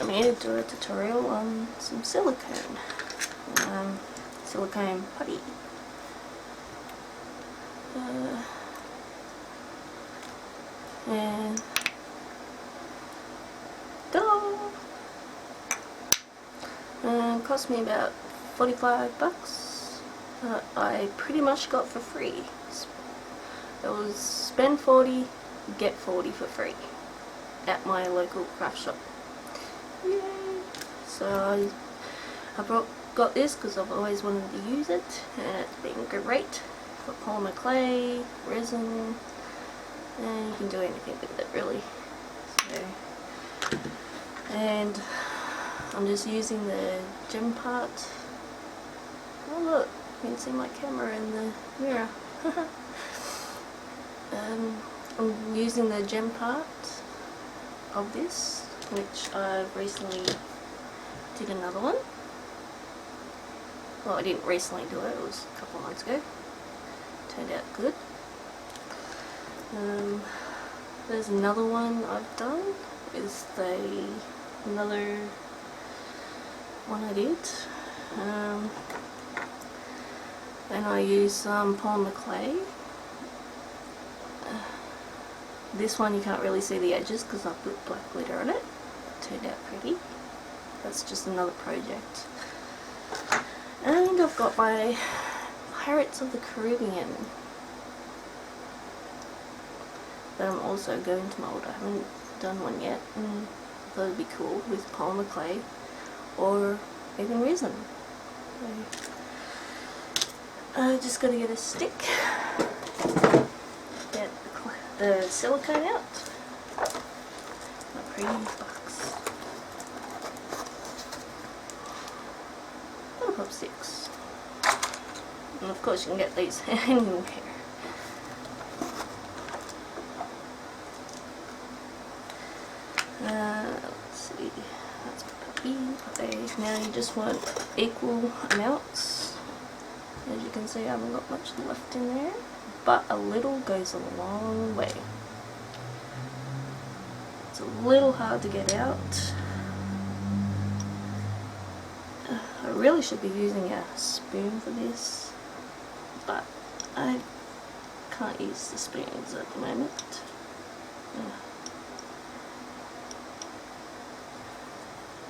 I'm here to do a tutorial on some silicone. Silicone putty. And go! It cost me about 45 bucks. I pretty much got for free. It was spend 40, get 40 for free at my local craft shop. Yay! So I got this because I've always wanted to use it, and it's been great for polymer clay, resin, and you can do anything with it really. So, and I'm just using the gem part. Oh look, you can see my camera in the mirror. I'm using the gem part of this, which I've recently did another one. Well, I didn't recently do it, it was a couple of months ago. Turned out good. There's another one I've done. Is another one I did. And I use some polymer clay. This one you can't really see the edges because I put black glitter on it. It turned out pretty. That's just another project. And I've got my Pirates of the Caribbean that I'm also going to mould. I haven't done one yet, and I thought it'd be cool with polymer clay or even resin. I just gotta get a stick, get the silicone out. My pretty box. I'll pop 6. And of course you can get these anywhere. Let's see, that's puppy. Now you just want equal amounts. As you can see, I haven't got much left in there, but a little goes a long way. It's a little hard to get out. I really should be using a spoon for this, but I can't use the spoons at the moment.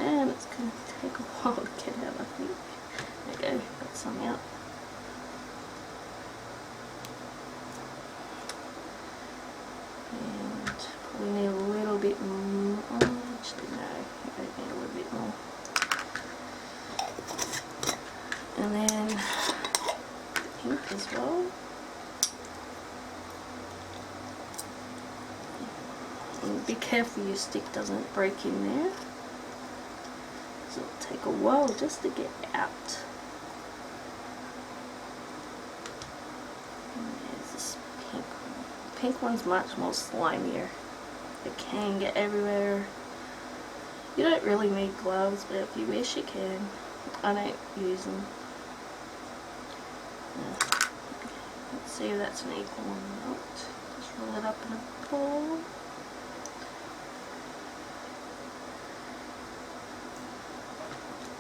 And it's going to take a while to get out, I think. There we go, got some out. And probably need a little bit more. Actually, no, I don't need a little bit more. And then the pink as well. And be careful your stick doesn't break in there. So it'll take a while just to get out. And there's this pink one. The pink one's much more slimier. It can get everywhere. You don't really need gloves, but if you wish you can. I don't use them. Let's see if that's an equal amount. Just roll it up in a ball.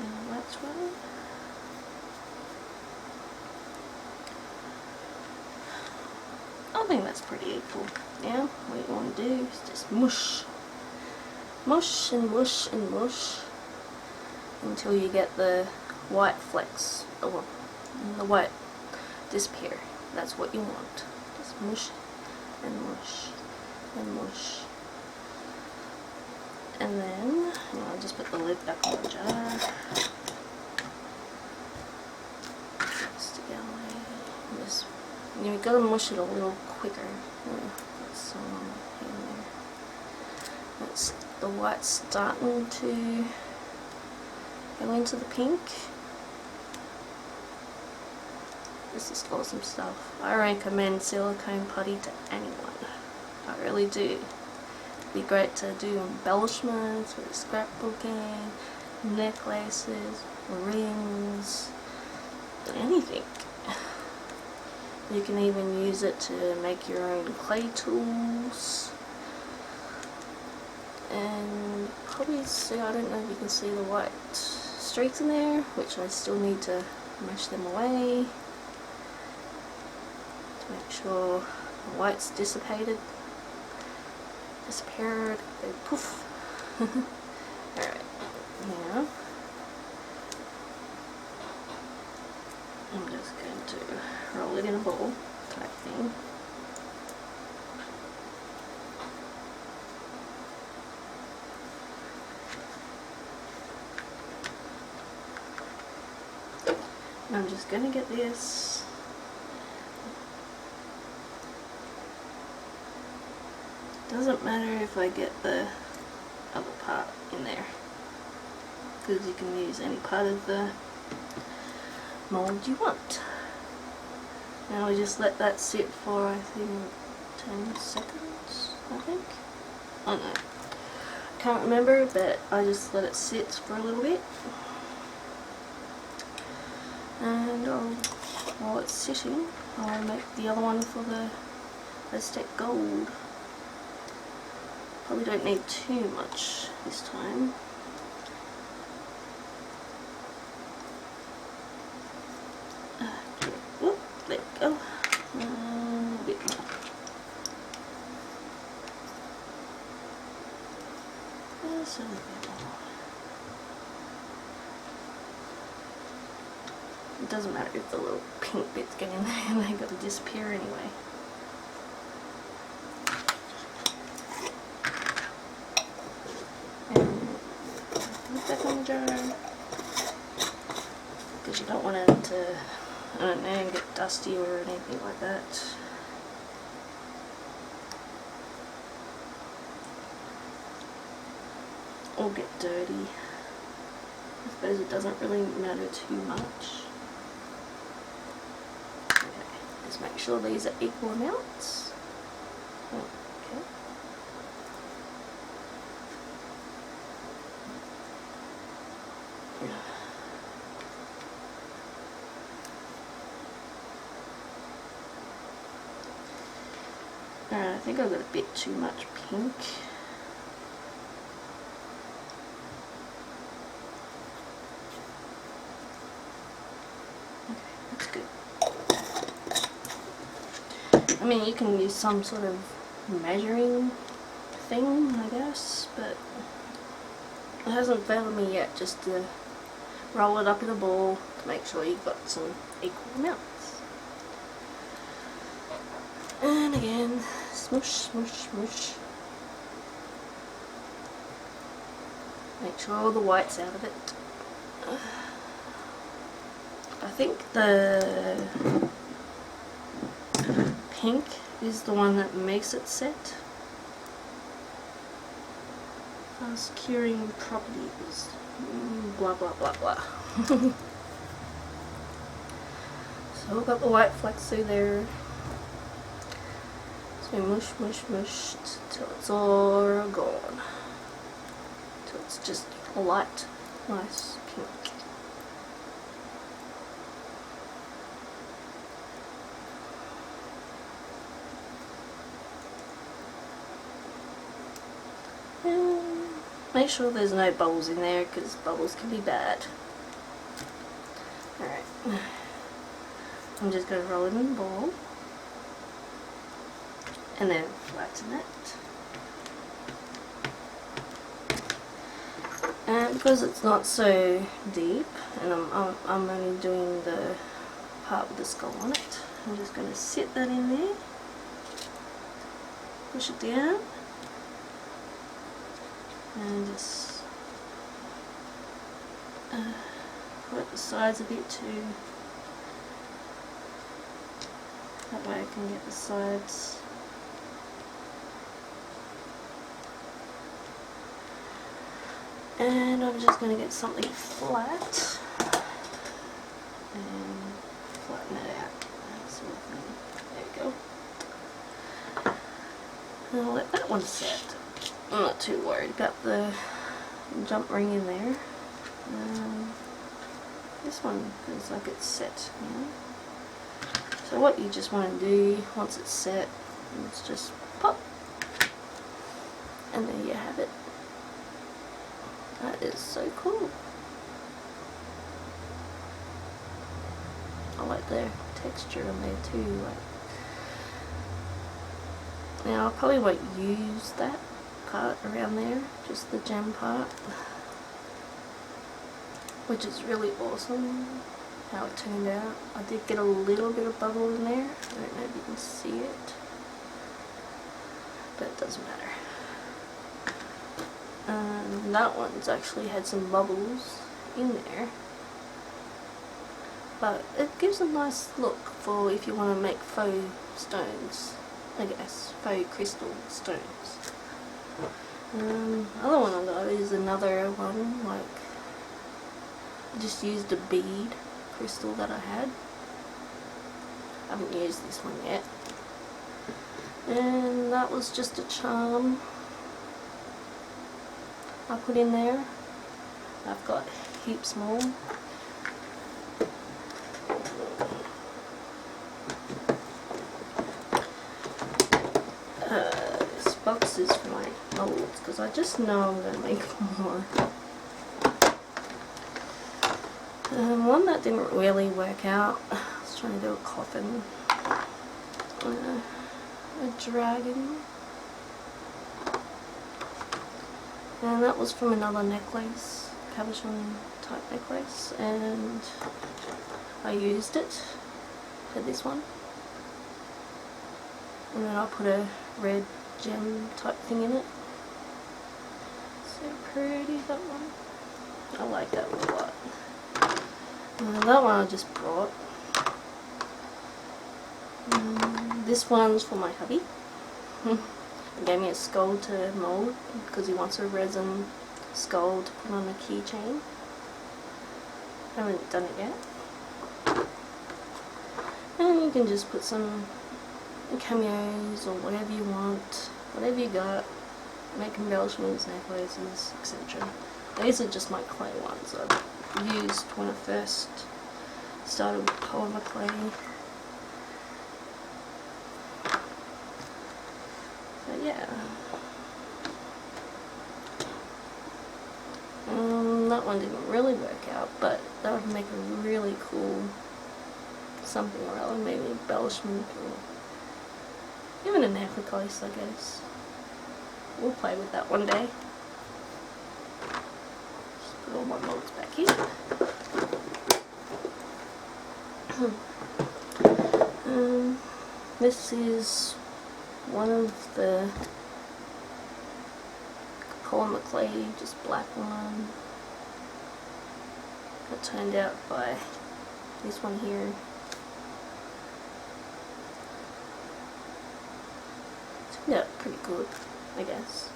And that's one. I think that's pretty equal. Yeah, what you want to do is just mush. Mush and mush and mush until you get the white flecks, or the white disappear. That's what you want. Just mush and mush and mush. And then I'll just put the lid back on the jar. You've got to mush it a little quicker. That's some in there. That's the white starting to go into the pink. This is awesome stuff. I recommend silicone putty to anyone. I really do. It'd be great to do embellishments with scrapbooking, necklaces, rings, anything. You can even use it to make your own clay tools and probably see, I don't know if you can see the white streaks in there, which I still need to mash them away to make sure the white's disappeared, they poof. Alright, now I'm just going to roll it in a ball type thing. And I'm just going to get this doesn't matter if I get the other part in there, because you can use any part of the mold you want. Now we just let that sit for, I think, 10 seconds, I think. Oh no, I can't remember, but I just let it sit for a little bit. And while it's sitting, I'll make the other one for the Aztec Gold. Probably don't need too much this time. Whoop, let it go. A bit more. Just a little bit more. It doesn't matter if the little pink bits get in there and they've got to disappear anyway. Back on the jar, because you don't want it to, I don't know, get dusty or anything like that. Or get dirty. I suppose it doesn't really matter too much. Okay, just make sure these are equal amounts. Okay. Alright, I think I've got a bit too much pink. Okay, that's good. I mean, you can use some sort of measuring thing, I guess, but it hasn't failed me yet, just to roll it up in a ball to make sure you've got some equal amounts. And again, smoosh, smoosh, smoosh. Make sure all the white's out of it. I think the pink is the one that makes it set. Fast curing properties. Blah blah blah blah. So we've got the white flecks through there. So mush, mush, mush till it's all gone. Till it's just a light, nice pink. And make sure there's no bubbles in there, because bubbles can be bad. Alright. I'm just going to roll it in the ball. And then flatten it. And because it's not so deep, and I'm only doing the part with the skull on it, I'm just going to sit that in there, push it down, and just put the sides a bit too. That way I can get the sides. And I'm just going to get something flat and flatten it out. Sort of thing. There we go. And I'll let that one set. I'm not too worried about the jump ring in there. This one feels like it's set now. So what you just want to do once it's set is just pop, and there you have it. That is so cool. I like the texture in there too. Now I probably won't use that part around there, just the gem part, which is really awesome how it turned out. I did get a little bit of bubble in there. I don't know if you can see it, but it doesn't matter. And that one's actually had some bubbles in there, but it gives a nice look for if you want to make faux stones, I guess, faux crystal stones. Other one I got is another one, like, I just used a bead crystal that I had. I haven't used this one yet. And that was just a charm I put in there. I've got heaps more. This box is for my molds because I just know I'm going to make more. One that didn't really work out. I was trying to do a coffin. A dragon. And that was from another necklace, cabochon type necklace, and I used it for this one. And then I put a red gem type thing in it. So pretty, that one. I like that one a lot. And that one I just brought. This one's for my hubby. He gave me a skull to mold because he wants a resin skull to put on a keychain. I haven't done it yet. And you can just put some cameos or whatever you want, whatever you got, make embellishments, necklaces, etc. These are just my clay ones I used when I first started with polymer clay. So yeah. That one didn't really work out, but that would make a really cool something or other, maybe embellishment or even a necklace, I guess. We'll play with that one day. Just put all my molds back here. This is one of the polymer clay, just black one. That turned out by this one here. Turned out pretty good, I guess.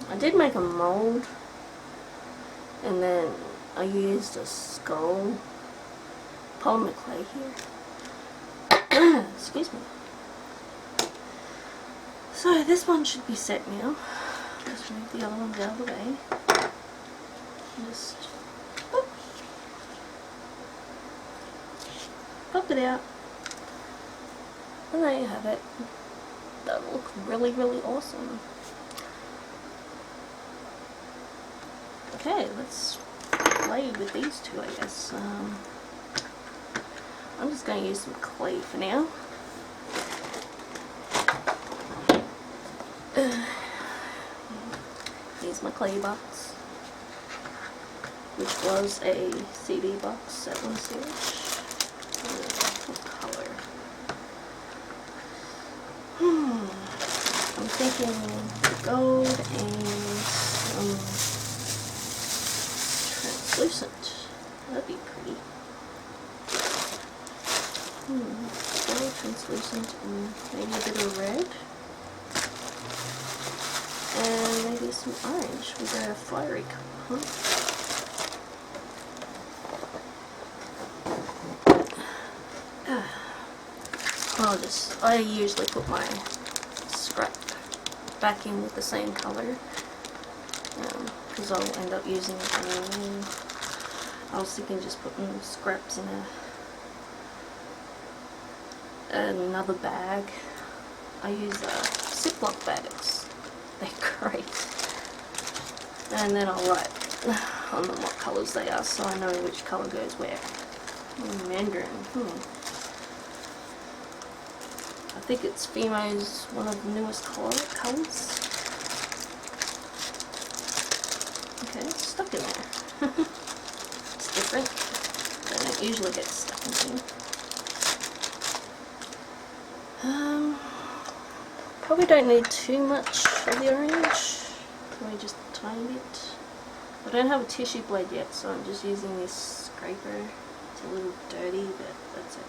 I did make a mold, and then I used a skull polymer clay here. Excuse me. So this one should be set now. Just move the other ones out of the way. Just pop it out. And there you have it. That'll look really, really awesome. Okay, let's play with these two, I guess. I'm just going to use some clay for now. Here's my clay box, which was a CD box at one stage. What color? I'm thinking gold and translucent. That'd be pretty. Gold, translucent, and maybe a bit of red. And maybe some orange with a fiery color, I usually put my scrap back in with the same color, because I'll end up using it anyway. I was thinking just putting scraps in another bag. I use Ziploc bags. They're great. And then I'll write on them what colours they are so I know which colour goes where. Mandarin. I think it's Fimo's one of the newest colours. Okay, it's stuck in there. It's different. They don't usually get stuck in things. Probably don't need too much of the orange. Probably just a tiny bit. I don't have a tissue blade yet, so I'm just using this scraper. It's a little dirty, but that's okay.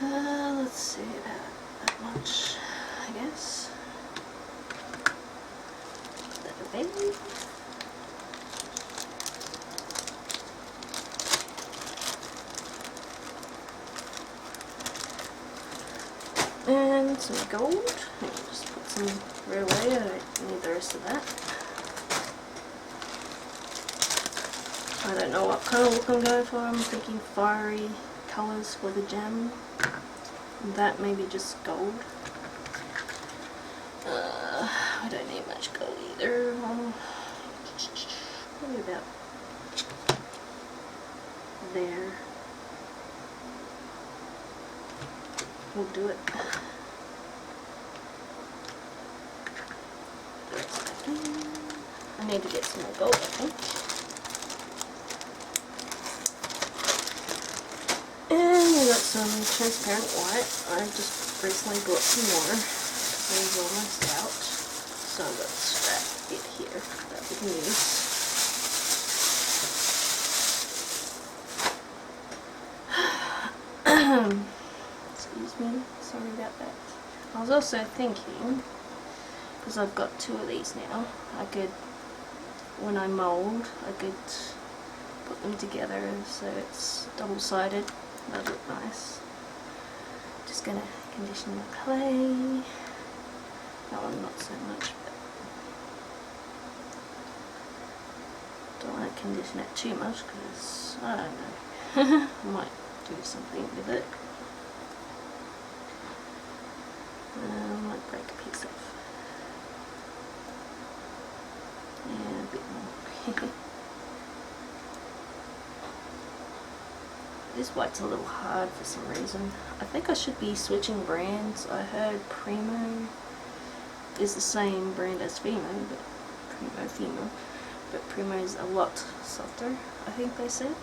Let's see, about that much, I guess. That away. And some gold. I'll just put some right away. I don't need the rest of that. I don't know what kind of look I'm going for. I'm thinking fiery colours for the gem. That maybe just gold. I don't need much gold either. Maybe about there. We'll do it. I need to get some more gold, I think. And we got some transparent white. I just recently bought some more. These are almost out. So I've got a scrap bit here that we can use. Excuse me, sorry about that. I was also thinking, because I've got two of these now, I could, when I mould, I could put them together so it's double-sided. That'd look nice. Just gonna condition my clay. That one not so much, but don't want to condition it too much because I don't know. I might do something with it. I might break a piece off. Yeah, a bit more. This white's a little hard for some reason. I think I should be switching brands. I heard Primo is the same brand as Fimo, but Primo's a lot softer, I think they said.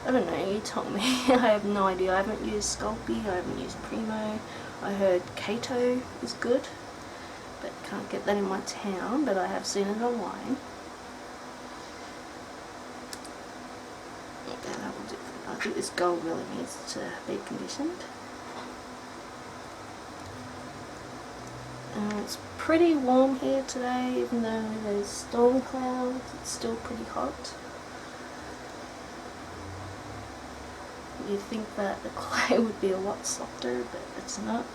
I don't know, you told me. I have no idea. I haven't used Sculpey, I haven't used Primo. I heard Kato is good, but can't get that in my town, but I have seen it online. Yeah, that will do. I think this gold really needs to be conditioned. It's pretty warm here today, even though there's storm clouds, it's still pretty hot. You'd think that the clay would be a lot softer, but it's not.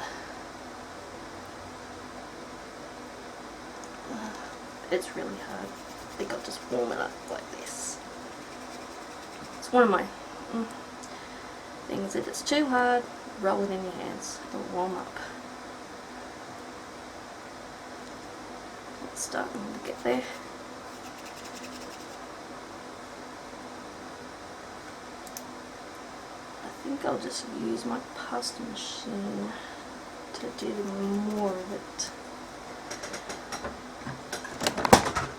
It's really hard. I think I'll just warm it up like this. It's one of my things. If it's too hard, roll it in your hands. It'll warm up. It's starting to get there. I think I'll just use my pasta machine to do more of it.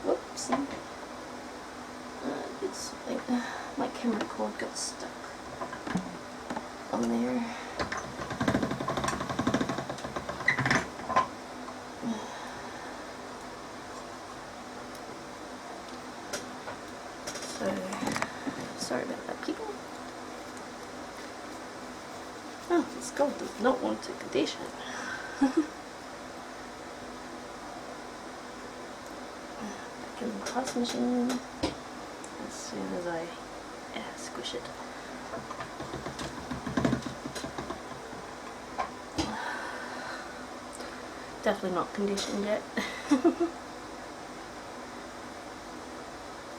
Whoopsie. I did something. My camera cord got stuck on there. So, sorry about that, people. Oh, this gold does not want to condition. Back in the pasta machine as soon as I squish it. Definitely not conditioned yet.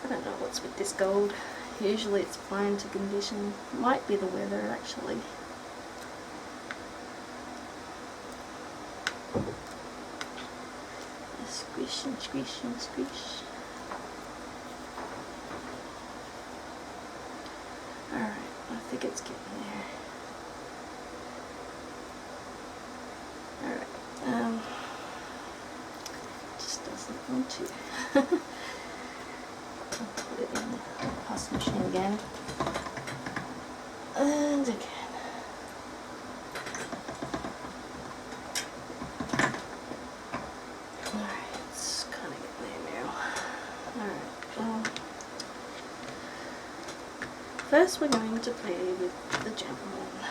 I don't know what's with this gold. Usually it's fine to condition. Might be the weather actually. squish and squish and squish. Alright, I think it's getting there. Alright, just doesn't want to. I'll put it in the past machine again. And again. Alright, it's kind of getting there now. Alright, first we're going to play with the gem one.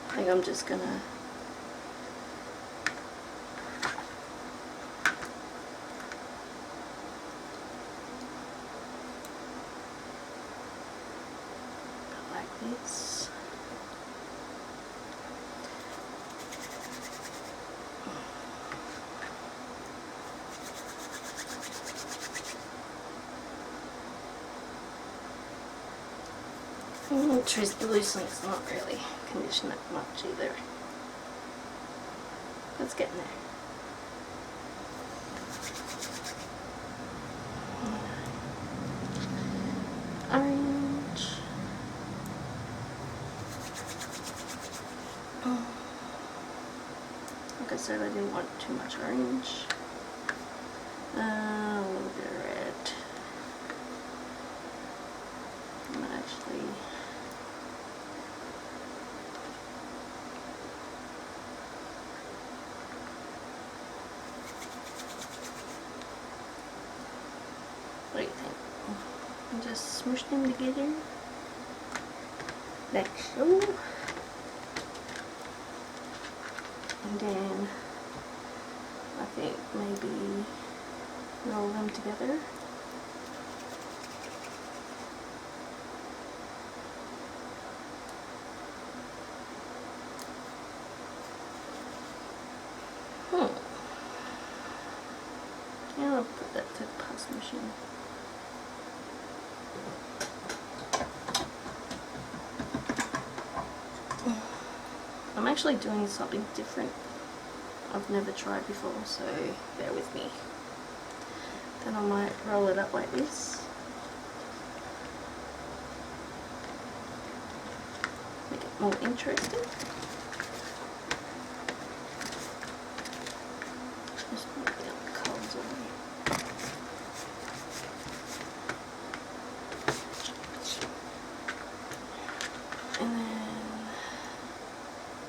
I think I'm just gonna this. Twist the loose link's not really conditioned that much either. Let's get in there. Orange. Like I said, I didn't want too much orange. A little bit of red. I'm actually what do you think? And just smush them together like so. And then I think maybe roll them together. Yeah, I'll put that to the pasta machine. I'm actually doing something different I've never tried before, so bear with me. Then I might roll it up like this. Make it more interesting. Just move the colours away. And then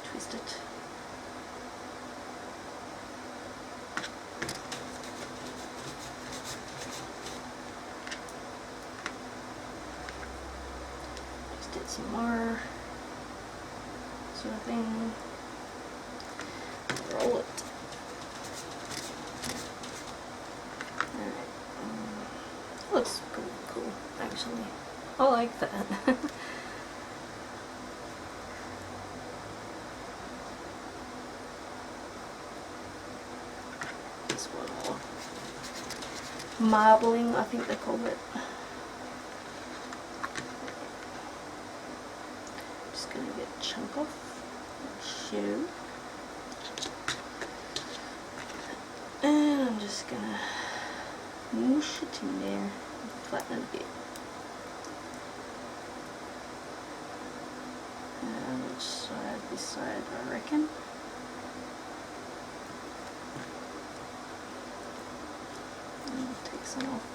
twist it. Just did some more sort of thing. Roll it. Alright. Looks pretty cool, actually. I like that. This one more. Marbling, I think they call it. Just gonna get a chunk off. Shoe. And I'm just gonna mush it in there and flatten it a bit. Which side? This side, I reckon. And take some off.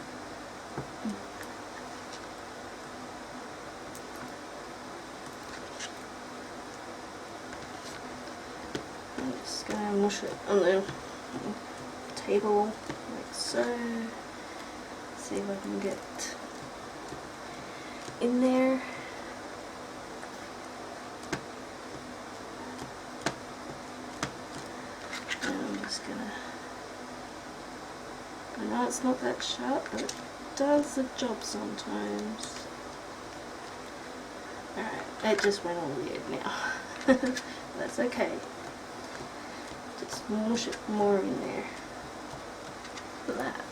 I'm just gonna mush it on the table like so. See if I can get in there. And I'm just gonna, I know it's not that sharp, but it does the job sometimes. Alright, it just went all weird now. That's okay. Just mush it more in there. Look at that.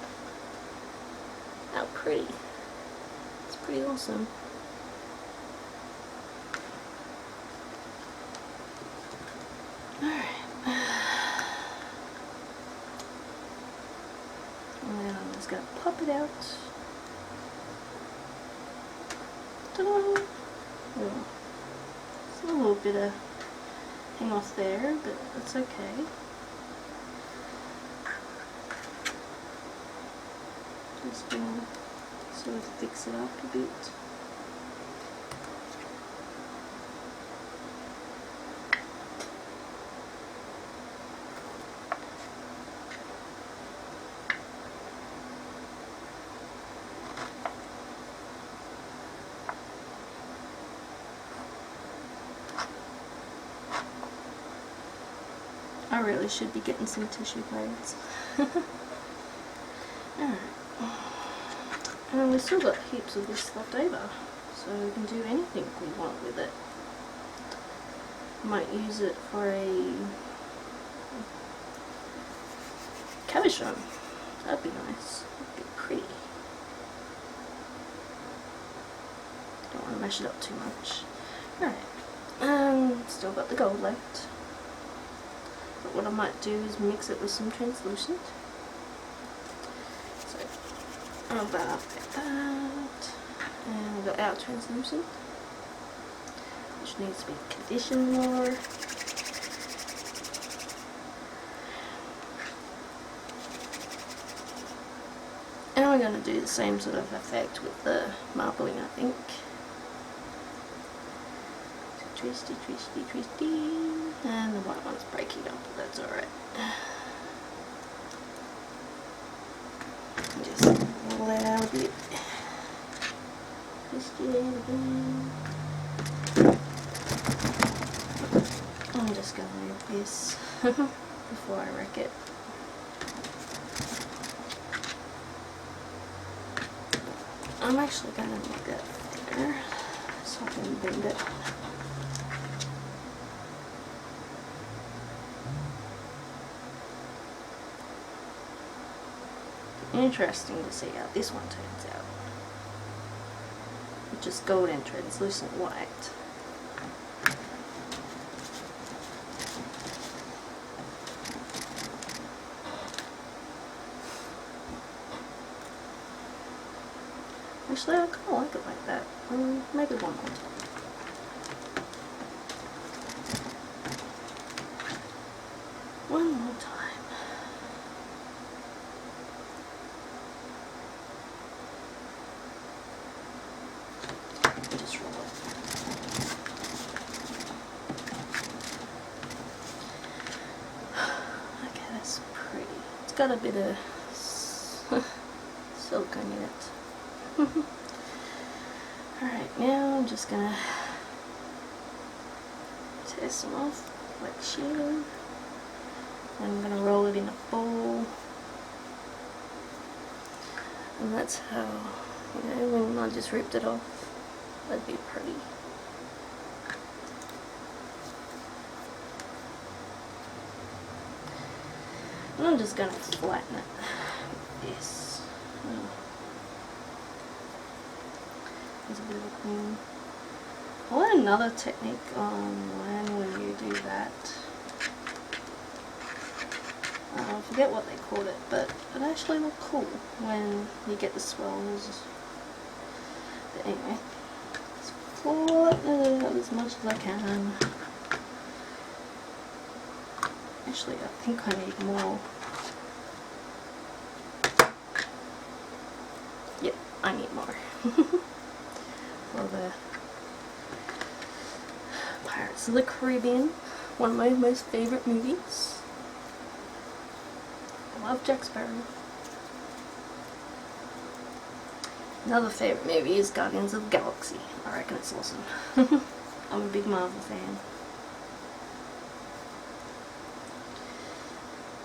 How pretty. It's pretty awesome. And then I'm just going to pop it out. Ta-da! Oh, there's a little bit of hang off there, but that's okay. Just going to sort of fix it up a bit. I really should be getting some tissue pads. Alright. And we've still got heaps of this left over, so we can do anything we want with it. Might use it for a cabochon. That'd be nice. That'd be pretty. Don't want to mash it up too much. Alright. Still got the gold left. But what I might do is mix it with some translucent. So I'll get that. And we've got our translucent, which needs to be conditioned more. And we're going to do the same sort of effect with the marbling, I think. Twisty, twisty, twisty. And the white one's breaking up, but that's alright. Just roll that out a bit. Twist it out again. I'm just going to move this before I wreck it. I'm actually going to make that thinner so I can bend it. Interesting to see how this one turns out. Just gold and translucent white. Actually, I kind of like it like that. Maybe one more time. One more time. Just roll it. Okay, that's pretty. It's got a bit of silicone in it. Alright, now I'm just gonna test them off like so. I'm gonna roll it in a bowl. And that's how, you know, when I just ripped it off, that'd be pretty. And I'm just gonna flatten it with this. There's a bit of a clean. I learned another technique online when you do that. I forget what they called it, but it actually looked cool when you get the swells. But anyway, let's flatten it out as much as I can. Actually, I think I need more. Yep, I need more. For the Pirates of the Caribbean, one of my most favourite movies. I love Jack Sparrow. Another favourite movie is Guardians of the Galaxy. I reckon it's awesome. I'm a big Marvel fan.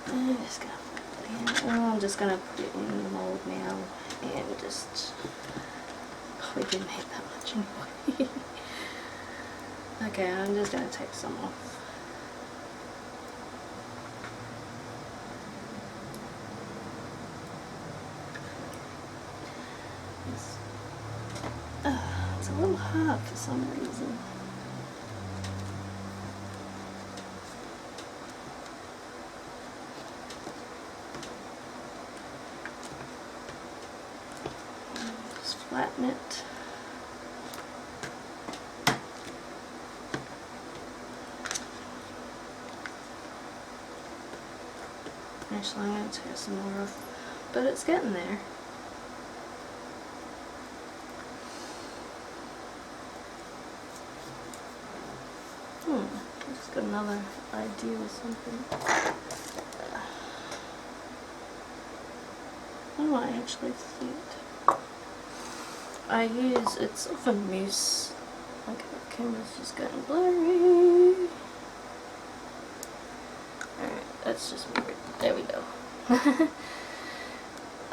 I'm just gonna put it in. I'm just gonna put it in the mold now and just probably didn't hit that much anyway. Okay, I'm just gonna take some off. It's a little hard for some reason. just flatten it. Actually, I'm going to tear some more off, but it's getting there. I just got another idea or something. Oh, I actually think I use, it's off a mousse. Okay, the camera's just getting blurry. Alright, that's just weird. There we go.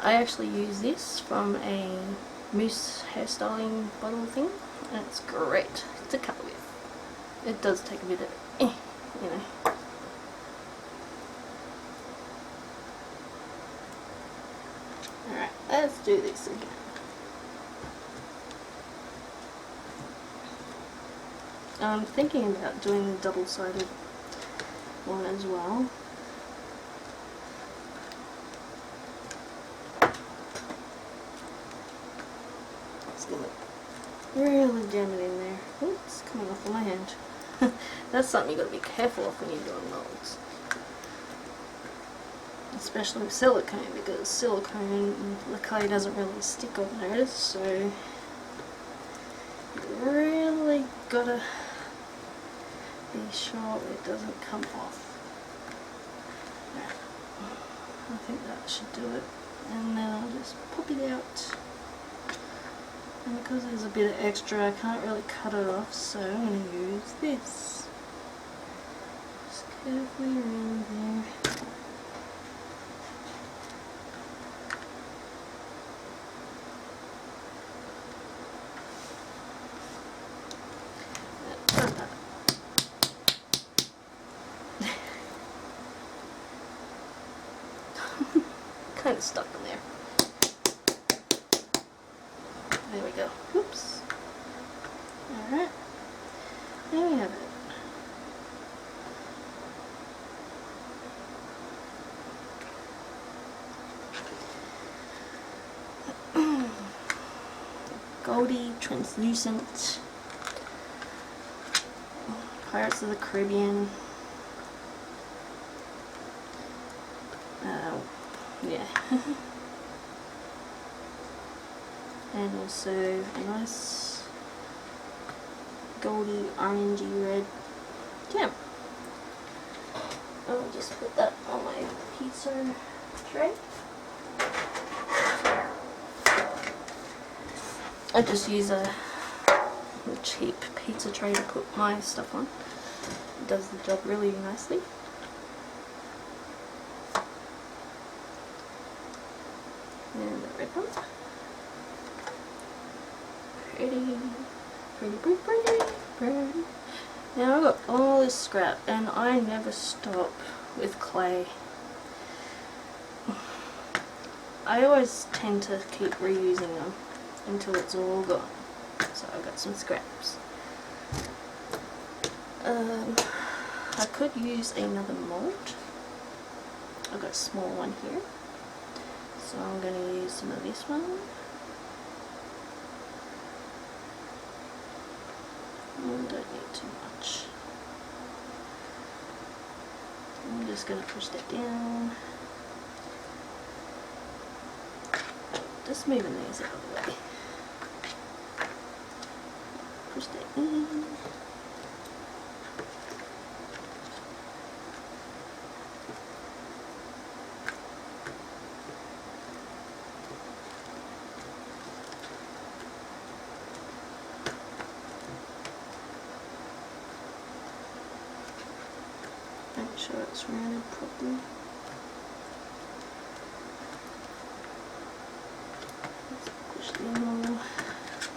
I actually use this from a mousse hairstyling bottle thing, and it's great to cut with. It does take a bit of, you know. Alright, let's do this again. I'm thinking about doing the double-sided one as well. Just gonna really jam it in there. Oops, it's coming off of my hand. That's something you got to be careful of when you're doing molds. Especially with silicone, because silicone, the clay doesn't really stick on there, so you really gotta be sure it doesn't come off. I think that should do it, and then I'll just pop it out. And because there's a bit of extra, I can't really cut it off, so I'm going to use this. Just carefully around there. Kind of stuck in there. There we go. Oops. Alright. There we have it. Goldy, translucent. Pirates of the Caribbean. Yeah. And also a nice goldy orangey red gem. I'll just put that on my pizza tray. I just use a cheap pizza tray to put my stuff on. It does the job really nicely. And the red one. Pretty. Now I've got all this scrap, and I never stop with clay. I always tend to keep reusing them until it's all gone. So I've got some scraps. I could use another mold. I've got a small one here. So I'm going to use some of this one. I don't need too much. I'm just going to push that down. Just moving these out of the way. Push that in. Make sure it's rounded properly. Let's push the more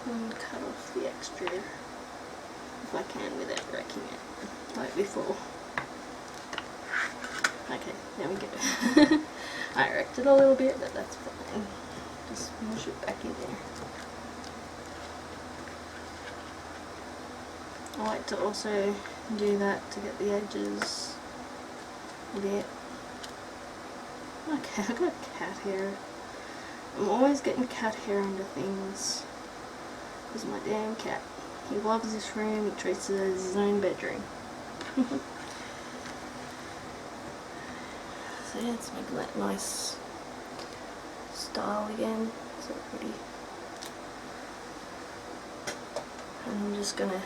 and cut off the extra if I can without wrecking it, like before. Okay, there we go. I wrecked it a little bit, but that's fine. Just push it back in there. I like to also do that to get the edges a bit. Okay, I've got a cat here. I'm always getting cat hair into things. Because my damn cat. He loves this room, he treats it as his own bedroom. So yeah, it's making that nice style again. So pretty. And I'm just gonna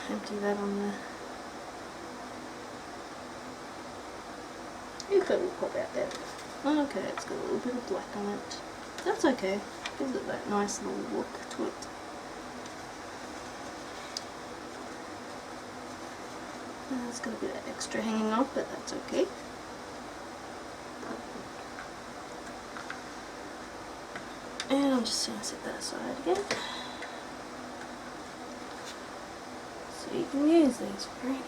empty that on there. If it will pop out there. Okay, it's got a little bit of black on it. That's okay. Gives it that nice little look to it. It's got a bit of extra hanging off, but that's okay. And I'm just going to set that aside again. So you can use these for anything.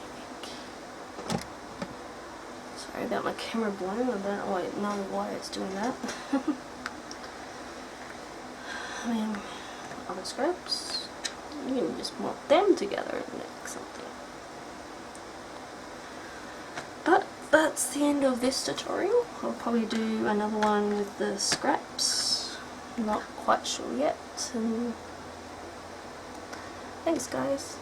Sorry about my camera blowing, I don't know why it's doing that. I mean, other scraps, you can just mop them together and make something. But that's the end of this tutorial. I'll probably do another one with the scraps. Not quite sure yet. And thanks guys.